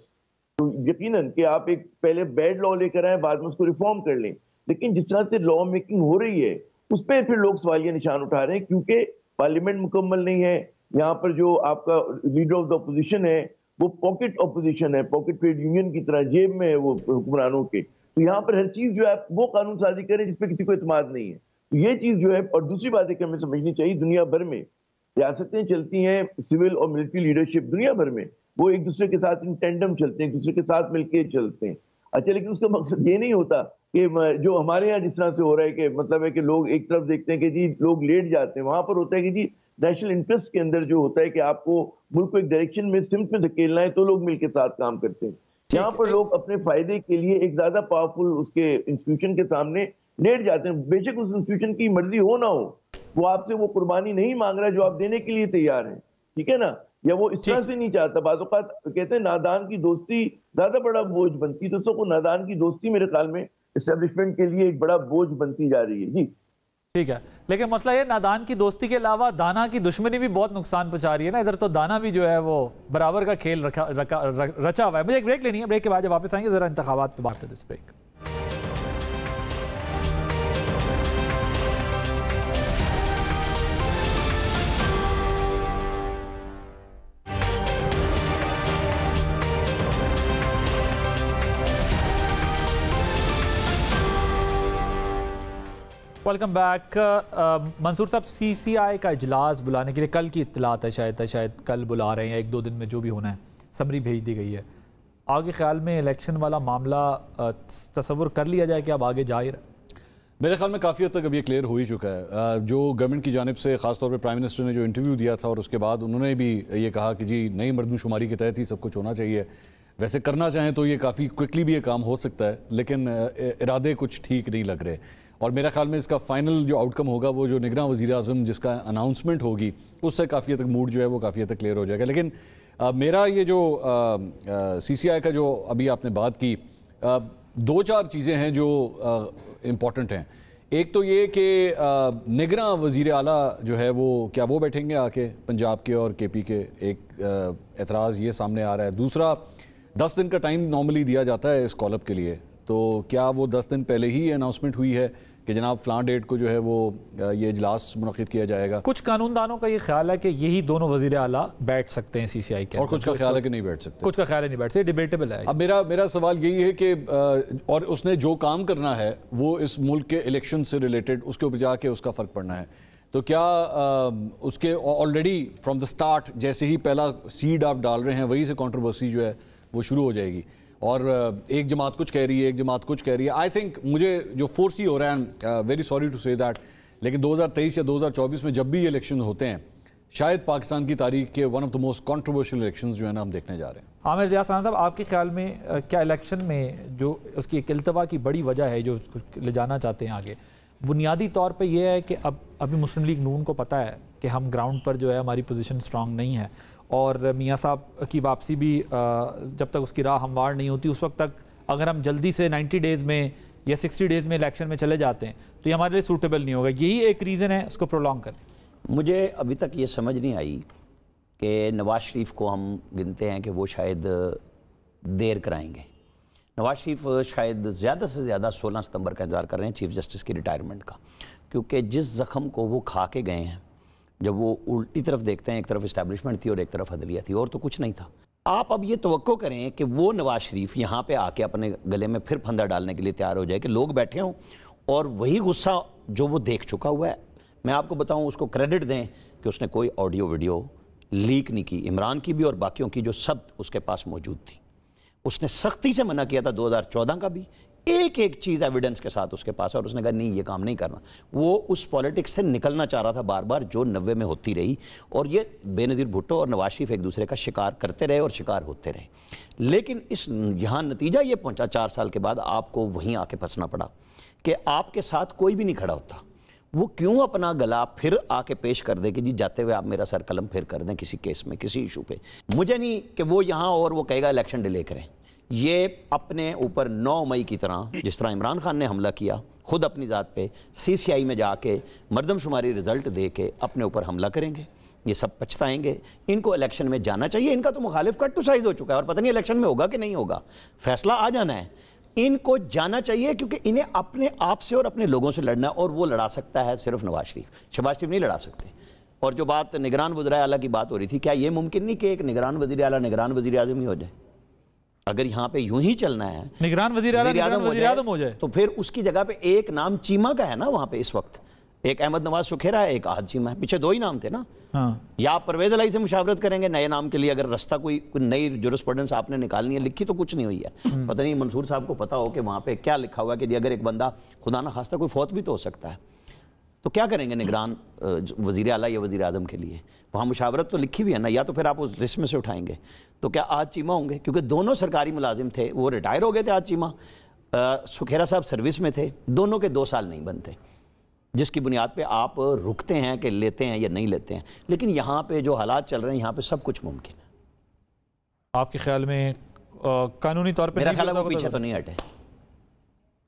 तो यकीनन कि आप एक पहले बैड लॉ लेकर आए, बाद में उसको रिफॉर्म कर लें, लेकिन जिस तरह से लॉ मेकिंग हो रही है उस पर फिर लोग सवालिया निशान उठा रहे हैं, क्योंकि पार्लियामेंट मुकम्मल नहीं है। यहाँ पर जो आपका लीडर ऑफ द अपोजिशन है वो पॉकेट अपोजिशन है, पॉकेट ट्रेड यूनियन की तरह जेब में है वो हुक्मरानों के। तो यहाँ पर हर चीज जो है वो कानून साजी करें जिसपे किसी को एतमाद नहीं है, तो ये चीज जो है। और दूसरी बात है कि हमें समझनी चाहिए, दुनिया भर में रियासतें चलती हैं, सिविल और मिलिट्री लीडरशिप दुनिया भर में वो एक दूसरे के साथ इन टेंडम चलते हैं, एक दूसरे के साथ मिलकर चलते हैं। अच्छा, लेकिन उसका मकसद ये नहीं होता कि जो हमारे यहाँ जिस तरह से हो रहा है कि मतलब है कि लोग एक तरफ देखते हैं कि जी लोग लेट जाते हैं, वहां पर होता है कि जी नेशनल इंटरेस्ट के अंदर जो होता है कि आपको मुल्क को एक डायरेक्शन में सिमत में धकेलना है, तो लोग मिलकर साथ काम करते हैं। यहाँ पर लोग अपने फायदे के लिए एक ज्यादा पावरफुल उसके इंस्टीट्यूशन के सामने लेट जाते हैं, बेशक उस इंस्टीट्यूशन की मर्जी हो ना हो, वो आपसे वो कुर्बानी नहीं मांग रहा जो आप देने के लिए तैयार हैं, ठीक है ना, या वो इस तरह से नहीं चाहता। बाज़ औक़ात कहते हैं नादान की दोस्ती ज्यादा बड़ा बोझ बनती, तो सबको नादान की दोस्ती मेरे ख्याल में एस्टेब्लिशमेंट के लिए एक बड़ा बोझ बनती जा रही है। जी ठीक है, लेकिन मसला ये नादान की दोस्ती के अलावा दाना की दुश्मनी भी बहुत नुकसान पहुंचा रही है ना। इधर तो दाना भी जो है वो बराबर का खेल रचा हुआ है। मुझे एक ब्रेक लेनी है, ब्रेक के बाद जब वापस आएंगे जरा इंतखाबात पे बात this break. Welcome back. Mansoor साहब, CCI का इजलास बुलाने के लिए कल की इत्तलात है, शायद कल बुला रहे हैं, 1-2 दिन में जो भी होना है, समरी भेज दी गई है। आगे ख्याल में इलेक्शन वाला मामला तसव्वुर कर लिया जाए कि अब आगे जा ही रहा है? मेरे ख्याल में काफ़ी हद तक अब ये क्लियर हो ही चुका है। जो गवर्नमेंट की जानिब से ख़ासतौर पर प्राइम मिनिस्टर ने जो इंटरव्यू दिया था और उसके बाद उन्होंने भी ये कहा कि जी नई मरदमशुमारी के तहत ही सब कुछ होना चाहिए। वैसे करना चाहें तो ये काफ़ी क्विकली भी ये काम हो सकता है, लेकिन इरादे कुछ ठीक नहीं लग रहे। और मेरा ख्याल में इसका फाइनल जो आउटकम होगा वो जो निगरान वज़ीर आज़म जिसका अनाउंसमेंट होगी उससे काफ़ी हद तक मूड जो है वो काफ़ी हद तक क्लियर हो जाएगा। लेकिन मेरा ये जो CCI का जो अभी आपने बात की, 2-4 चीज़ें हैं जो इम्पॉर्टेंट हैं। एक तो ये कि निगरान वज़ीर आला जो है वो क्या वो बैठेंगे आके पंजाब के और KP के, एक एतराज़ ये सामने आ रहा है। दूसरा, 10 दिन का टाइम नॉर्मली दिया जाता है इस कॉल अप के लिए, तो क्या वो 10 दिन पहले ही अनाउंसमेंट हुई है कि जनाब फ़लाँ डेट को जो है वो ये इजलास मुनक़िद किया जाएगा? कुछ कानूनदानों का ये ख्याल है कि यही दोनों वज़ीर आला बैठ सकते हैं CCI के, और कुछ का ख्याल है कि नहीं बैठ सकते। कुछ का ख्याल है नहीं बैठ सकते, डिबेटेबल है। अब मेरा सवाल यही है कि और उसने जो काम करना है वो इस मुल्क के इलेक्शन से रिलेटेड, उसके ऊपर जाके उसका फ़र्क पड़ना है, तो क्या उसके ऑलरेडी फ्रॉम द स्टार्ट जैसे ही पहला सीड आप डाल रहे हैं वहीं से कंट्रोवर्सी जो है वो शुरू हो जाएगी? और एक जमात कुछ कह रही है, एक जमात कुछ कह रही है। आई थिंक मुझे जो फोर्स ही हो रहा है, very sorry to say that, लेकिन 2023 या 2024 में जब भी ये इलेक्शन होते हैं, शायद पाकिस्तान की तारीख के one of the most controversial elections जो है ना हम देखने जा रहे हैं। आमिर रियाज राना साहब, आपके ख्याल में क्या इलेक्शन में जो उसकी एक इल्तवा की बड़ी वजह है जो उसको ले जाना चाहते हैं आगे, बुनियादी तौर पे ये है कि अब अभी मुस्लिम लीग नून को पता है कि हम ग्राउंड पर जो है हमारी पोजीशन स्ट्रांग नहीं है, और मियाँ साहब की वापसी भी जब तक उसकी राह हमवार नहीं होती उस वक्त तक अगर हम जल्दी से 90 डेज़ में या 60 डेज़ में इलेक्शन में चले जाते हैं तो ये हमारे लिए सूटेबल नहीं होगा। यही एक रीज़न है उसको प्रोलॉन्ग कर। मुझे अभी तक ये समझ नहीं आई कि नवाज़ शरीफ को हम गिनते हैं कि वो शायद देर कराएंगे। नवाज़ शरीफ शायद ज़्यादा से ज़्यादा 16 सितंबर का इंतज़ार कर रहे हैं चीफ़ जस्टिस की रिटायरमेंट का, क्योंकि जिस ज़ख़म को वो खा के गए हैं, जब वो उल्टी तरफ देखते हैं, एक तरफ इस्टेब्लिशमेंट थी और एक तरफ अदलिया थी, और तो कुछ नहीं था। आप अब ये तवक्को करें कि वो नवाज़ शरीफ यहाँ पे आके अपने गले में फिर फंदा डालने के लिए तैयार हो जाए कि लोग बैठे हों और वही गुस्सा जो वो देख चुका हुआ है। मैं आपको बताऊँ, उसको क्रेडिट दें कि उसने कोई ऑडियो वीडियो लीक नहीं की, इमरान की भी और बाकियों की जो सब उसके पास मौजूद थी। उसने सख्ती से मना किया था 2014 का भी, एक एक चीज़ एविडेंस के साथ उसके पास, और उसने कहा नहीं ये काम नहीं करना। वो उस पॉलिटिक्स से निकलना चाह रहा था बार बार, जो 90 में होती रही, और ये बेनज़ीर भुट्टो और नवाज शरीफ एक दूसरे का शिकार करते रहे और शिकार होते रहे। लेकिन इस यहाँ नतीजा ये पहुँचा 4 साल के बाद आपको वहीं आके फंसना पड़ा कि आपके साथ कोई भी नहीं खड़ा होता। वो क्यों अपना गला फिर आके पेश कर दे कि जी जाते हुए आप मेरा सर कलम फिर कर दें किसी केस में, किसी इशू पे। मुझे नहीं कि वो यहाँ और वो कहेगा इलेक्शन डिले करें। ये अपने ऊपर 9 मई की तरह, जिस तरह इमरान खान ने हमला किया खुद अपनी ज़ात पे, CCI में जाके मरदमशुमारी रिजल्ट दे के अपने ऊपर हमला करेंगे। ये सब पछताएंगे। इनको इलेक्शन में जाना चाहिए। इनका तो मुखालिफ कट टू साइज हो चुका है और पता नहीं इलेक्शन में होगा कि नहीं होगा, फैसला आ जाना है। इनको जाना चाहिए क्योंकि इन्हें अपने आप से और अपने लोगों से लड़ना, और वो लड़ा सकता है सिर्फ नवाज शरीफ। शहबाज शरीफ नहीं लड़ा सकते। और जो बात निगरान वज़ीर आला की बात हो रही थी, क्या ये मुमकिन नहीं कि एक निगरान वज़ीर आला निगरान वज़ीर आज़म ही हो जाए? अगर यहाँ पे यूं ही चलना है, निगरान वज़ीर आला वज़ीर आज़म हो जाए, तो फिर उसकी जगह पे एक नाम चीमा का है ना वहाँ पे इस वक्त। एक अहमद नवाज सुखेरा है, एक आहद चीमा है, पीछे 2 ही नाम थे ना। हाँ। या आप परवेज़ इलाही से मुशावरत करेंगे नए नाम के लिए, अगर रास्ता कोई नई जुरिस्प्रूडेंस आपने निकालनी है, लिखी तो कुछ नहीं हुई है। पता नहीं मंसूर साहब को पता हो कि वहाँ पे क्या लिखा हुआ है कि अगर एक बंदा खुदा ना खास्ता कोई फौत भी तो हो सकता है, तो क्या करेंगे निगरान वज़ीर आला या वज़ीर आज़म के लिए? वहाँ मुशावरत तो लिखी हुई है ना, या तो फिर आप उस लिस्ट में से उठाएंगे। तो क्या आहद चीमा होंगे? क्योंकि दोनों सरकारी मुलाजिम थे, वो रिटायर हो गए थे। आहद चीमा, सुखेरा साहब सर्विस में थे, दोनों के 2 साल नहीं बनते, जिसकी बुनियाद पे आप रुकते हैं कि लेते हैं या नहीं लेते हैं। लेकिन यहाँ पे जो हालात चल रहे हैं, यहाँ पे सब कुछ मुमकिन है। आपके ख्याल में कानूनी तौर पे मेरा ख्याल है वो पीछे तो नहीं हटे।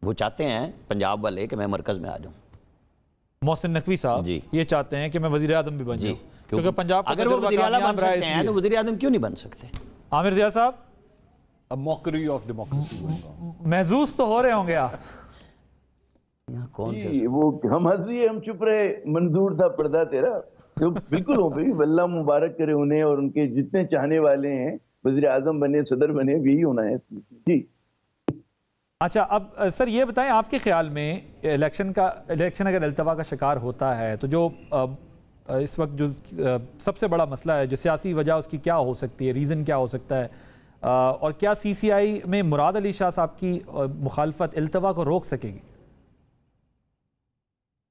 वो चाहते हैं पंजाब वाले कि मैं मरकज में आ जाऊँ। मोहसिन नकवी साहब ये चाहते हैं कि मैं वज़ीर आज़म भी बन जाऊँ, क्योंकि पंजाब अगर वो वज़ीर आला बन सकते हैं तो वज़ीर आज़म क्यों नहीं बन सकते? आमिर रियाज साहब, अ मॉकरी ऑफ डेमोक्रेसी महसूस तो हो रहे होंगे आप। कौन वो हम हंसी हम चुप रहे, मंजूर था पर्दा तेरा, तो बिल्कुल हो भाई, अल्लाह मुबारक करे उन्हें और उनके जितने चाहने वाले हैं, वज़ीर आज़म बने, सदर बने, यही होना है जी। अच्छा, अब सर ये बताएं, आपके ख्याल में इलेक्शन अगर अल्तवा का शिकार होता है तो जो इस वक्त जो सबसे बड़ा मसला है, जो सियासी वजह उसकी क्या हो सकती है, रीज़न क्या हो सकता है, और क्या CCI में मुराद अली शाह साहब की मुखालफत अल्तवा को रोक सकेगी?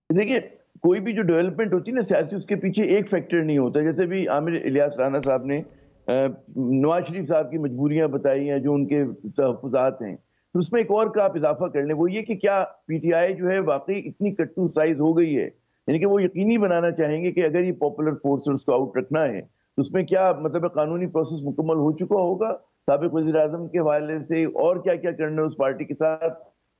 देखिए, कोई भी जो डेवलपमेंट होती है ना सियासी, उसके पीछे एक फैक्टर नहीं होता। जैसे भी आमिर इलियास राना साहब ने नवाज शरीफ साहब की मजबूरियां बताई हैं, जो उनके तहफ़्फ़ुज़ात हैं, तो उसमें एक और का आप इजाफा कर लें, वो ये कि क्या PTI जो है वाकई इतनी कट्टू साइज हो गई है, यानी कि वो यकीनी बनाना चाहेंगे कि अगर ये पॉपुलर फोर्स उसको आउट रखना है तो उसमें क्या मतलब कानूनी प्रोसेस मुकम्मल हो चुका होगा साबिक़ वज़ीर आज़म के हवाले से, और क्या क्या करना है उस पार्टी के साथ,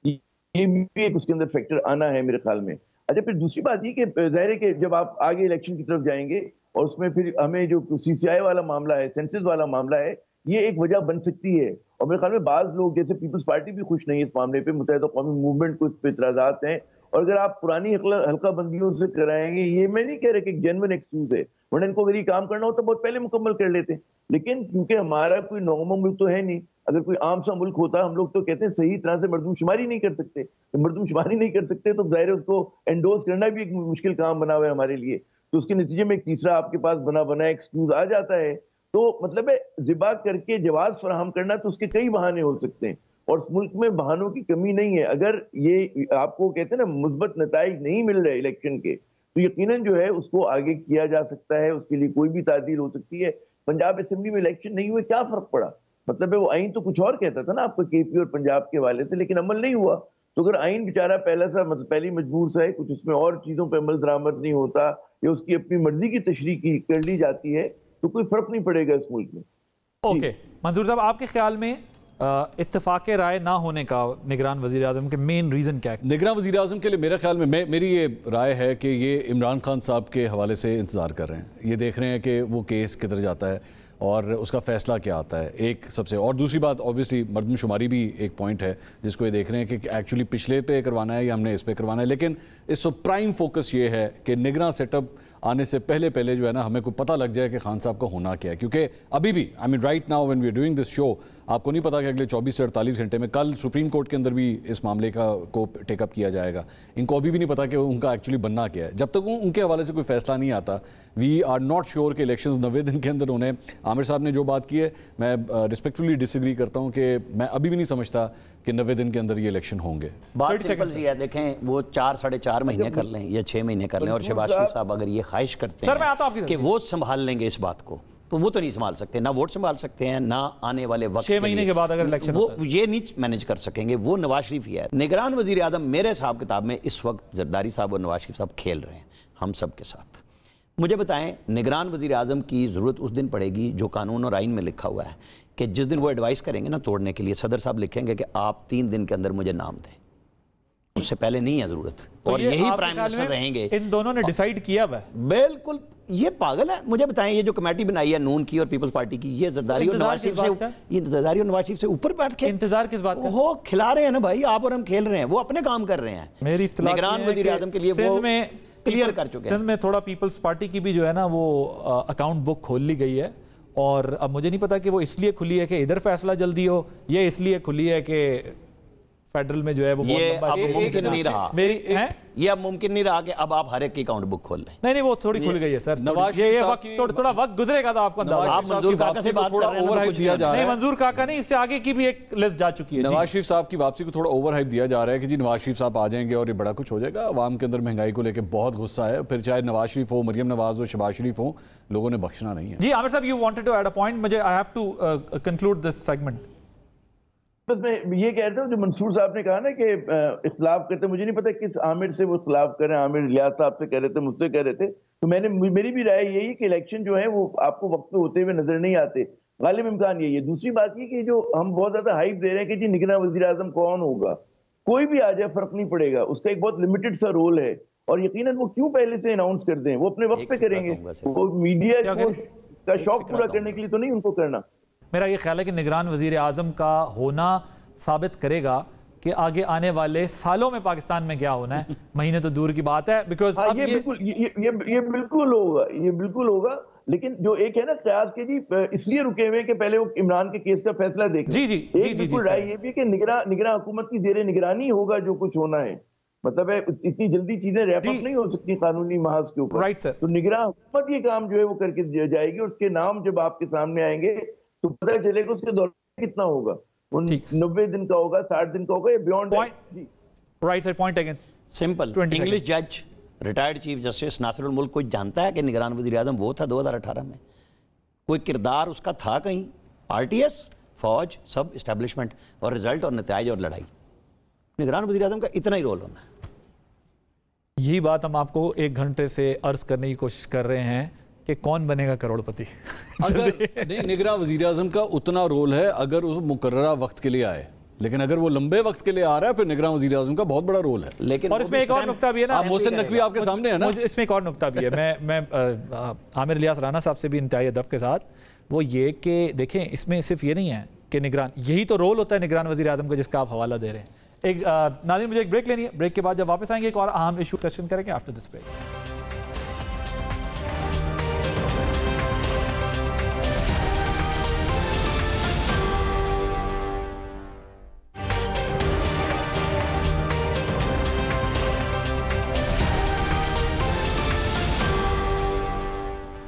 ये भी एक उसके अंदर फैक्टर आना है मेरे ख्याल में। अच्छा, फिर दूसरी बात ये कि ज़ाहिर है कि जब आप आगे इलेक्शन की तरफ जाएंगे और उसमें फिर हमें जो CCI वाला मामला है, सेंसस वाला मामला है, ये एक वजह बन सकती है। और मेरे ख्याल में बाज लोग जैसे पीपल्स पार्टी भी खुश नहीं है इस मामले पे, मुत्तहिदा कौमी मूवमेंट को इस पे इतराजात हैं। और अगर आप पुरानी हल्का बंदियों से कराएंगे, ये मैं नहीं कह रहा कि एक जेन्युइन एक्सक्यूज है, वरना इनको अगर ये काम करना हो तो बहुत पहले मुकम्मल कर लेते। लेकिन क्योंकि हमारा कोई नॉर्मल मुल्क तो है नहीं, अगर कोई आम सा मुल्क होता, हम लोग तो कहते हैं सही तरह से मरदूमशुमारी नहीं कर सकते। तो मरदूमशुमारी नहीं कर सकते तो जाहिर है उसको एंडोर्स करना भी एक मुश्किल काम बना हुआ है हमारे लिए। तो उसके नतीजे में एक तीसरा आपके पास बना एक्सक्यूज आ जाता है। तो मतलब है जिबा करके जवाब फराहम करना, तो उसके कई बहाने हो सकते हैं और मुल्क में बहानों की कमी नहीं है। अगर ये आपको कहते हैं ना मुस्बत नताइज नहीं मिल रहे इलेक्शन के, तो यकीनन जो है उसको आगे किया जा सकता है, उसके लिए कोई भी तादील हो सकती है। पंजाब असेंबली में इलेक्शन नहीं हुए, क्या फर्क पड़ा? मतलब है वो आइन तो कुछ और कहता था ना आपको केपी और पंजाब के हवाले से, लेकिन अमल नहीं हुआ। तो अगर आइन बेचारा पहली मजबूर सा है, कुछ उसमें और चीजों पर अमल दरामद नहीं होता या उसकी अपनी मर्जी की तशरीह कर ली जाती है, तो कोई फर्क नहीं पड़ेगा इस मुल्क में। ओके मंजूर साहब, आपके ख्याल में इत्तेफाक राय ना होने का निगरान वजीर आज़म के मेन रीज़न क्या है? निगरान वजीर आज़म के लिए मेरे ख्याल में मेरी ये राय है कि ये इमरान खान साहब के हवाले से इंतज़ार कर रहे हैं। ये देख रहे हैं कि वो केस किधर जाता है और उसका फ़ैसला क्या आता है, एक सबसे। और दूसरी बात ऑब्वियसली मरदमशुमारी भी एक पॉइंट है जिसको ये देख रहे हैं कि एक्चुअली पिछले पे करवाना है या हमने इस पे करवाना है। लेकिन इस प्राइम फोकस ये है कि निगरान सेटअप आने से पहले जो है ना, हमें को पता लग जाए कि खान साहब का होना क्या है। क्योंकि अभी भी I mean right now when we are doing this show, आपको नहीं पता कि अगले 24 से 48 घंटे में कल सुप्रीम कोर्ट के अंदर भी इस मामले को टेकअप किया जाएगा। इनको अभी भी नहीं पता कि उनका एक्चुअली बनना क्या है। जब तक उनके हवाले से कोई फैसला नहीं आता, वी आर नॉट श्योर कि इलेक्शंस 90 दिन के अंदर होने। आमिर साहब ने जो बात की है, मैं रिस्पेक्टफुली डिसएग्री करता हूँ कि मैं अभी भी नहीं समझता कि 90 दिन के अंदर ये इलेक्शन होंगे। बात सिंपल सी है, देखें वो 4-4.5 महीने कर लें या 6 महीने कर लें, और शहबाज शरीफ साहब अगर ये ख्वाहिश करते हैं कि वो संभाल लेंगे इस बात को, तो वो तो नहीं संभाल सकते, ना वोट संभाल सकते हैं, ना आने वाले वक्त 6 महीने के बाद अगर इलेक्शन वो ये नहीं मैनेज कर सकेंगे। वो नवाज शरीफ ही है निगरान वजीर आज़म। मेरे हिसाब किताब में इस वक्त जरदारी साहब और नवाज शरीफ साहब खेल रहे हैं हम सब के साथ। मुझे बताएं, निगरान वजीर आज़म की ज़रूरत उस दिन पड़ेगी जो कानून और आइन में लिखा हुआ है कि जिस दिन वो एडवाइस करेंगे ना तोड़ने के लिए, सदर साहब लिखेंगे कि आप 3 दिन के अंदर मुझे नाम दें, उससे पहले नहीं है जरूरत। तो और यही प्राइम मिनिस्टर रहेंगे। इन दोनों ने डिसाइड किया हुआ है। बिल्कुल, ये पागल है। मुझे बताएं, ये जो कमेटी बनाई है नून की और पीपल्स पार्टी की, ये जरदारी और नवाज शरीफ से ऊपर बैठ के इंतजार किस बात का? वो खिला रहे हैं ना भाई, आप और हम खेल रहे हैं, वो अपने काम कर रहे हैं। मेरी निगरान वजीर आज़म के लिए वो क्लियर कर चुके हैं। सिंध में थोड़ा पीपल्स पार्टी की भी जो है ना वो अकाउंट बुक खोल ली गई है, और अब मुझे नहीं पता कि वो इसलिए खुली है कि इधर फैसला जल्दी हो, ये इसलिए खुली है कि फेडरल में जो है वो ये अब मुमकिन नहीं रहा। ये अब मुमकिन नहीं रहा कि अब आप हर एक की अकाउंट बुक खोल लें। नहीं, वो थोड़ी खुल गई है सर। ये वक्त थोड़ा वक्त गुजरेगा तो आपको अंदाजा। आप मंजूर काका से बात कर रहे हैं, ओवरहाइप दिया जा रहा है। नहीं, मंजूर काका नहीं, इससे आगे की भी एक लिस्ट जा चुकी है। नवाज शरीफ साहब की वापसी को थोड़ा ओवरहाइप दिया जा रहा है कि जी नवाज शरीफ साहब आ जाएंगे और ये बड़ा कुछ हो जाएगा। अवाम के अंदर महंगाई को लेकर बहुत गुस्सा है, फिर चाहे नवाज शरीफ हो, मरियम नवाज हो, शहबाज शरीफ हो, लोगों ने बख्शना नहीं है। जी आमिर साहब, you wanted to add a point. मुझे I have to conclude this segment. बस मैं ये कह रहा हूँ, जो मंसूर साहब ने कहा ना कि इख्तिलाफ करते, मुझे नहीं पता किस आमिर से वो इख्तिलाफ कर रहे हैं। आमिर लियाज साहब से कह रहे थे, मुझसे कह रहे थे। तो मेरी भी राय यही कि इलेक्शन जो है वो आपको वक्त पे होते हुए नजर नहीं आते, गालिब इम्कान यही है। दूसरी बात ये कि जो हम बहुत ज्यादा हाइप दे रहे हैं कि जी निगरान वजीर आजम कौन होगा, कोई भी आ जाए फर्क नहीं पड़ेगा, उसका एक बहुत लिमिटेड सा रोल है। और यकीनन वो क्यों पहले से अनाउंस कर दें, वो अपने वक्त पे करेंगे। वो मीडिया का शौक पूरा करने के लिए तो नहीं उनको करना। मेरा ये ख्याल है कि निगरान वजीर आजम का होना साबित करेगा कि आगे आने वाले सालों में पाकिस्तान में क्या होना है। महीने तो दूर की बात है, बिकॉज ये बिल्कुल होगा, ये बिल्कुल होगा। लेकिन जो एक है ना कयास के जी इसलिए रुके हुए कि पहले वो इमरान के केस का फैसला देखें। एक बिल्कुल राय ये भी कि निगरान हुकूमत की जेर निगरानी होगा जो कुछ होना है। मतलब है इतनी जल्दी चीजें रैप अप नहीं हो सकती कानूनी महाज के ऊपर। Right sir. तो निगरान हुकूमत ये काम जो है वो करके जाएगी, और उसके नाम जब आपके सामने आएंगे तो पता चलेगा उसके दौरान कितना होगा, 90 दिन का होगा, 60 दिन का होगा, या beyond. Right sir, point again simple. English जज रिटायर्ड चीफ जस्टिस नासिरुल मुल्क कोई जानता है कि निगरान वजीर आज़म वो था 2018 में? कोई किरदार उसका था कहीं? RTS, फौज, सब इस्टेब्लिशमेंट, और रिजल्ट और नतीजा और लड़ाई। निगरान वजीर आज़म का इतना ही रोल होना है। यही बात हम आपको 1 घंटे से अर्ज करने की कोशिश कर रहे हैं कि कौन बनेगा करोड़पति। अगर नहीं, निगरान वजीर आज़म का उतना रोल है अगर उस मुकर्ररा वक्त के लिए आए, लेकिन अगर वो लंबे वक्त के लिए आ रहा है फिर निगरान वजीर आज़म का बहुत बड़ा रोल है। लेकिन और इसमें एक और नुकता भी है ना, मोहसिन नकवी आपके सामने है ना, इसमें एक और नुकता भी है। मैं आमिर इलियास राना साहब से भी इंतहाई अदब के साथ वो ये कि देखें इसमें सिर्फ ये नहीं है कि निगरान, यही तो रोल होता है निगरान वज़ीर आज़म का जिसका आप हवाला दे रहे हैं। एक नाज़रीन मुझे एक ब्रेक लेनी है, ब्रेक के बाद जब वापस आएंगे एक और अहम इशू डिस्कशन करेंगे after this break.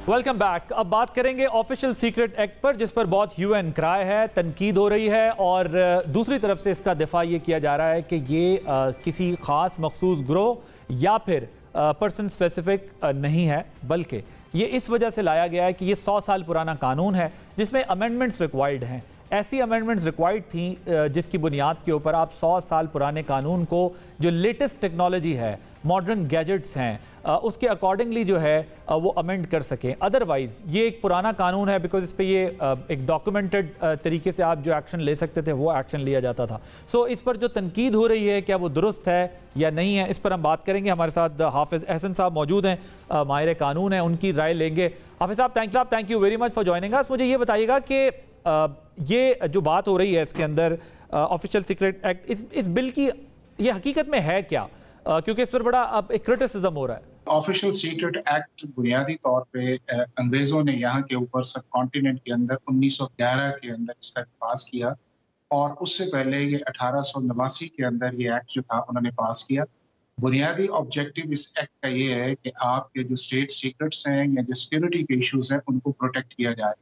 Welcome back. अब बात करेंगे ऑफिशियल सीक्रेट एक्ट पर, जिस पर बहुत ह्यू एंड क्राई है, तनकीद हो रही है और दूसरी तरफ से इसका दिफा ये किया जा रहा है कि ये किसी ख़ास मखसूस ग्रोह या फिर पर्सन स्पेसिफिक नहीं है, बल्कि ये इस वजह से लाया गया है कि ये 100 साल पुराना कानून है जिसमें अमेंडमेंट्स रिक्वायर्ड हैं। ऐसी अमेंडमेंट्स रिक्वायर्ड थी जिसकी बुनियाद के ऊपर आप 100 साल पुराने कानून को, जो लेटेस्ट टेक्नोलॉजी है, मॉडर्न गैजेट्स हैं, उसके अकॉर्डिंगली जो है वो अमेंड कर सकें। अदरवाइज़ ये एक पुराना कानून है, बिकॉज इस पे ये एक डॉक्यूमेंटेड तरीके से आप जो एक्शन ले सकते थे वो एक्शन लिया जाता था। सो इस पर जो तनकीद हो रही है क्या वो दुरुस्त है या नहीं है, इस पर हम बात करेंगे। हमारे साथ हाफिज़ अहसन साहब मौजूद हैं, माहिर कानून हैं, उनकी राय लेंगे। हाफिज़ साहब thank you very much for joining us. मुझे ये बताइएगा कि ये जो बात हो रही है इसके अंदर ऑफिशियल सीक्रेट एक्ट, इस बिल की ये हकीकत में है क्या, क्योंकि इस पर बड़ा अब एक क्रिटिसिज्म हो रहा है। ऑफिशियल सीक्रेट एक्ट बुनियादी तौर पे अंग्रेजों ने यहाँ के ऊपर सब कॉन्टिनेंट के अंदर 1911 के अंदर इसका पास किया, और उससे पहले ये 1889 के अंदर ये एक्ट जो था उन्होंने पास किया। बुनियादी ऑब्जेक्टिव इस एक्ट का ये है कि आपके जो स्टेट सीक्रेट्स हैं या जो सिक्योरिटी के इश्यूज हैं उनको प्रोटेक्ट किया जाए।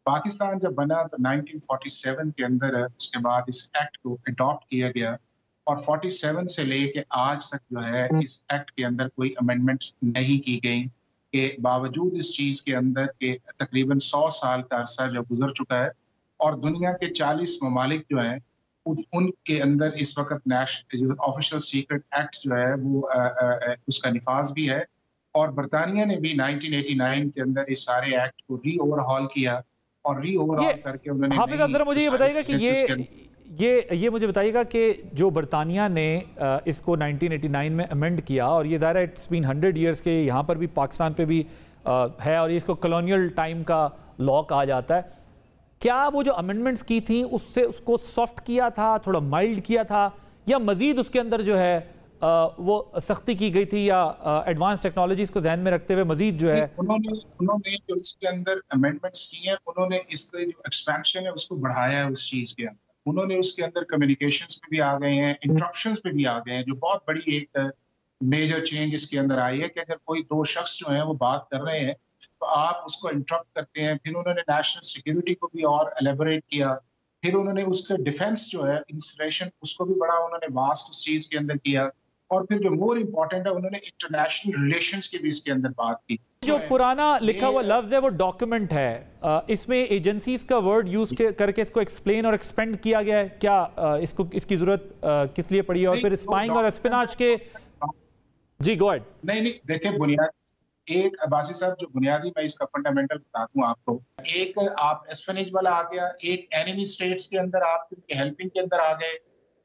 पाकिस्तान जब बना तो 1947 के अंदर उसके बाद इस एक्ट को अडॉप्ट किया गया, और 47 से लेके आज तक जो है इस एक्ट के अंदर कोई अमेंडमेंट नहीं की गई, के बावजूद इस चीज़ के अंदर के तकरीबन 100 साल का अरसा जो गुजर चुका है, और दुनिया के 40 ममालिक जो हैं उनके अंदर इस वक्त जो ऑफिशियल सीक्रेट एक्ट जो है वो उसका निफाज भी है। और बरतानिया ने भी 1989 के अंदर इस सारे एक्ट को री ओवरहॉल किया, और री ओवरहॉल करके उन्होंने हाफिज़ साहब जरा मुझे ये बताइएगा कि ये मुझे बताइएगा कि जो बरतानिया ने इसको 1989 में अमेंड किया, और ये ज़ाहिर है इट्स बीन 100 ईयर्स के, यहाँ पर भी पाकिस्तान पे भी है, और इसको कॉलोनियल टाइम का लॉ कहा जाता है। क्या वो जो अमेंडमेंट्स की थी उससे उसको सॉफ्ट किया था, थोड़ा माइल्ड किया था, या मज़ीद उसके अंदर जो है वो सख्ती की गई थी, या एडवांस टेक्नोलॉजीज को ध्यान में रखते हुए मजीद जो है उन्होंने जो इसके अंदर अमेंडमेंट्स की हैं, उन्होंने इसके जो एक्सपेंशन है उसको बढ़ाया है उस चीज़ के अंदर। उन्होंने उसके अंदर कम्युनिकेशंस पे भी आ गए हैं, इंटरप्शंस पे भी आ गए हैं, जो बहुत बड़ी एक मेजर चेंज इसके अंदर आई है कि अगर कोई दो शख्स जो है वो बात कर रहे हैं तो आप उसको इंटरप्ट करते हैं। फिर उन्होंने नेशनल सिक्योरिटी को भी और एलेबोरेट किया, फिर उन्होंने उसका डिफेंस जो है इंस्टॉलेशन उसको भी बड़ा उन्होंने वास्ट उस चीज के अंदर किया, और फिर जो मोर इम्पोर्टेंट है उन्होंने इंटरनेशनल रिलेशंस की भी इसके अंदर बात की। जो पुराना लिखा हुआ लफ्ज है वो डॉक्यूमेंट है, इसमें एजेंसीज का वर्ड यूज करके इसको एक्सप्लेन और एक्सपेंड किया गया है क्या? इसकी जरूरत किस लिए पड़ी है? और फिर स्पाइंग और स्पिनाच के जी गो अहेड। नहीं देखिए, बुनियादी एक अब्बासी साहब जो बुनियादी मैं इसका फंडामेंटल बता दूं आपको, एक आप एस्पेनेज वाला आ गया, एक एनिमी स्टेट्स के अंदर आप हेल्पिंग के अंदर आ गए,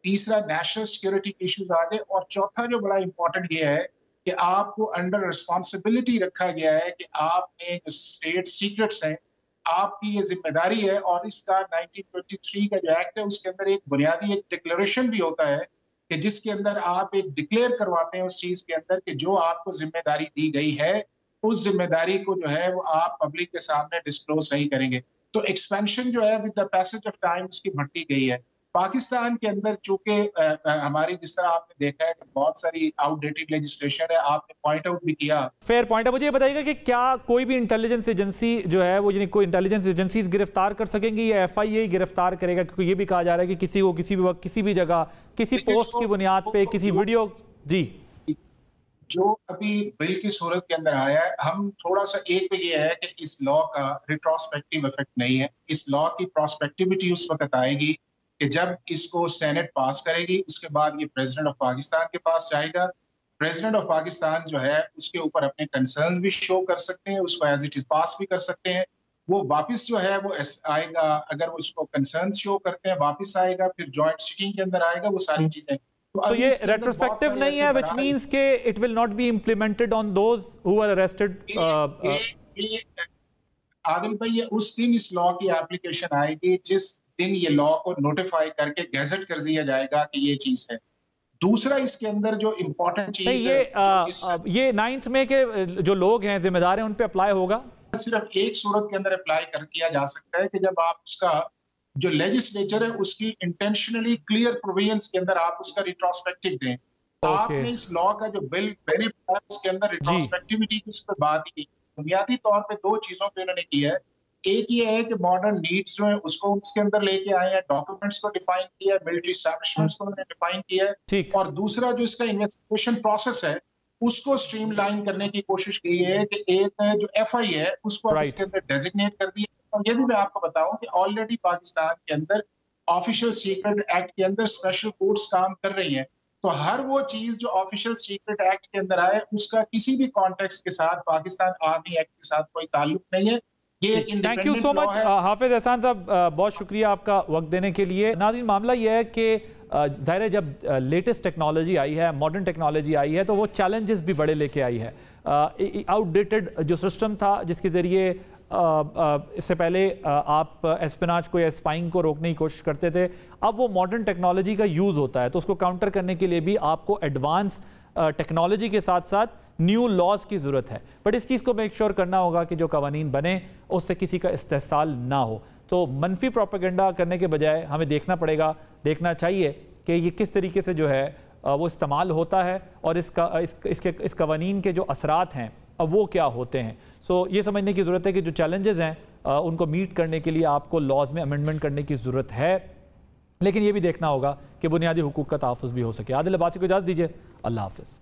तीसरा नेशनल सिक्योरिटी इश्यूज आ गए, और चौथा जो बड़ा इंपॉर्टेंट ये है कि आपको अंडर रिस्पॉन्सिबिलिटी रखा गया है कि आपने जो स्टेट सीक्रेट्स हैं आपकी ये जिम्मेदारी है। और इसका 1923 का जो एक्ट है उसके अंदर एक बुनियादी एक डिक्लेरेशन भी होता है कि जिसके अंदर आप एक डिक्लेयर करवाते हैं उस चीज के अंदर कि जो आपको जिम्मेदारी दी गई है उस जिम्मेदारी को जो है वो आप पब्लिक के सामने डिस्क्लोज नहीं करेंगे। तो एक्सपेंशन जो है with the passage of time उसकी बढ़ती गई है। पाकिस्तान के अंदर चूंकि हमारी जिस तरह आपने देखा है कि बहुत सारी आउटडेटेड लेजिस्लेशन है, आपने पॉइंट आउट भी किया। फेयर पॉइंट है। मुझे ये बताइएगा कि क्या कोई भी इंटेलिजेंस एजेंसी जो है वो, यानी कोई इंटेलिजेंस एजेंसीज गिरफ्तार कर सकेंगी या FIA गिरफ्तार करेगा? क्योंकि ये भी कहा जा रहा है कि किसी को किसी भी वक्त किसी भी जगह किसी पोस्ट की बुनियाद पे किसी वीडियो जी जो अभी बिल की सूरत के अंदर आया है, हम थोड़ा सा एक पे ये है कि इस लॉ का रिट्रोस्पेक्टिव इफेक्ट नहीं है। इस लॉ की प्रोस्पेक्टिविटी उस वक्त आएगी कि जब इसको सेनेट पास करेगी, उसके बाद ये प्रेसिडेंट ऑफ पाकिस्तान के पास जाएगा। प्रेसिडेंट ऑफ पाकिस्तान जो है उसके ऊपर अपने कंसर्न्स भी शो कर सकते हैं, उसको एज इट इज पास भी कर सकते हैं। वो वापस जो है वो आएगा, अगर वो उसको कंसर्न्स शो करते हैं वापस आएगा, फिर जॉइंट सिटिंग के अंदर आएगा, वो सारी चीजें। तो ये रेट्रोस्पेक्टिव नहीं है, व्हिच मींस के it will not be implemented on those who were arrested. Adil भाई, ये उस दिन इस लॉ की एप्लीकेशन आएगी जिस दिन ये लॉ को नोटिफाई करके गैजेट कर दिया जाएगा कि ये चीज है। दूसरा इसके अंदर जो इम्पोर्टेंट चीज है, ये 9th में के जो लोग हैं जिम्मेदार हैं उन पे अप्लाई होगा। सिर्फ एक सूरत के अंदर अप्लाई कर किया जा सकता है कि जब आप उसका जो लेजिस्लेचर है उसकी इंटेंशनली क्लियर प्रोविजंस के अंदर आप उसका रिट्रोस्पेक्टिव दें। आपने इस लॉ का जो बिल मैंने उसके अंदर रिट्रोस्पेक्टिविटी की उस पर बात की, बुनियादी तौर पे दो चीजों पे उन्होंने किया है। एक ये है कि मॉडर्न नीड्स जो है उसको उसके अंदर लेके आए हैं, डॉक्यूमेंट्स को डिफाइन किया है, मिलिट्री एस्टैब्लिशमेंट्स को उन्होंने डिफाइन किया है, और दूसरा जो इसका इन्वेस्टिगेशन प्रोसेस है उसको स्ट्रीमलाइन करने की कोशिश की है कि एक जो एफआई है उसको इसके अंदर डेजिग्नेट कर दिया। और ये भी मैं आपको बताऊं कि ऑलरेडी पाकिस्तान के अंदर ऑफिशियल सीक्रेट एक्ट के अंदर स्पेशल कोर्ट्स काम कर रही हैं, तो हर वो चीज जो ऑफिशियल सीक्रेट एक्ट के अंदर आए उसका किसी भी कॉन्टेक्स्ट के साथ पाकिस्तान आर्मी एक्ट के साथ कोई ताल्लुक नहीं है। ये एक थैंक यू सो मच हाफिज एहसान साहब, बहुत शुक्रिया आपका वक्त देने के लिए। नाज़रीन, मामला यह है कि ज़ाहिर है जब लेटेस्ट टेक्नोलॉजी आई है, मॉडर्न टेक्नोलॉजी आई है, तो वो चैलेंजेस भी बड़े लेके आई है। आउटडेटेड जो सिस्टम था जिसके ज़रिए इससे पहले आप एस्पिनाज को या स्पाइंग को रोकने की कोशिश करते थे, अब वो मॉडर्न टेक्नोलॉजी का यूज़ होता है, तो उसको काउंटर करने के लिए भी आपको एडवांस टेक्नोलॉजी के साथ साथ न्यू लॉज की ज़रूरत है। बट इस चीज़ को मेक श्योर करना होगा कि जो कवानीन बने उससे किसी का इस्तेहसाल ना हो। तो मनफी प्रोपेगेंडा करने के बजाय हमें देखना चाहिए कि ये किस तरीके से जो है वो इस्तेमाल होता है और इस कवानीन के जो असरात हैं अब वो क्या होते हैं। सो ये समझने की ज़रूरत है कि जो चैलेंजेस हैं उनको मीट करने के लिए आपको लॉज में अमेंडमेंट करने की ज़रूरत है, लेकिन ये भी देखना होगा कि बुनियादी हुकूक का तहफ़्फ़ुज़ भी हो सके। आदिल अब्बासी को इजाज़त दीजिए, अल्लाह हाफ़िज़।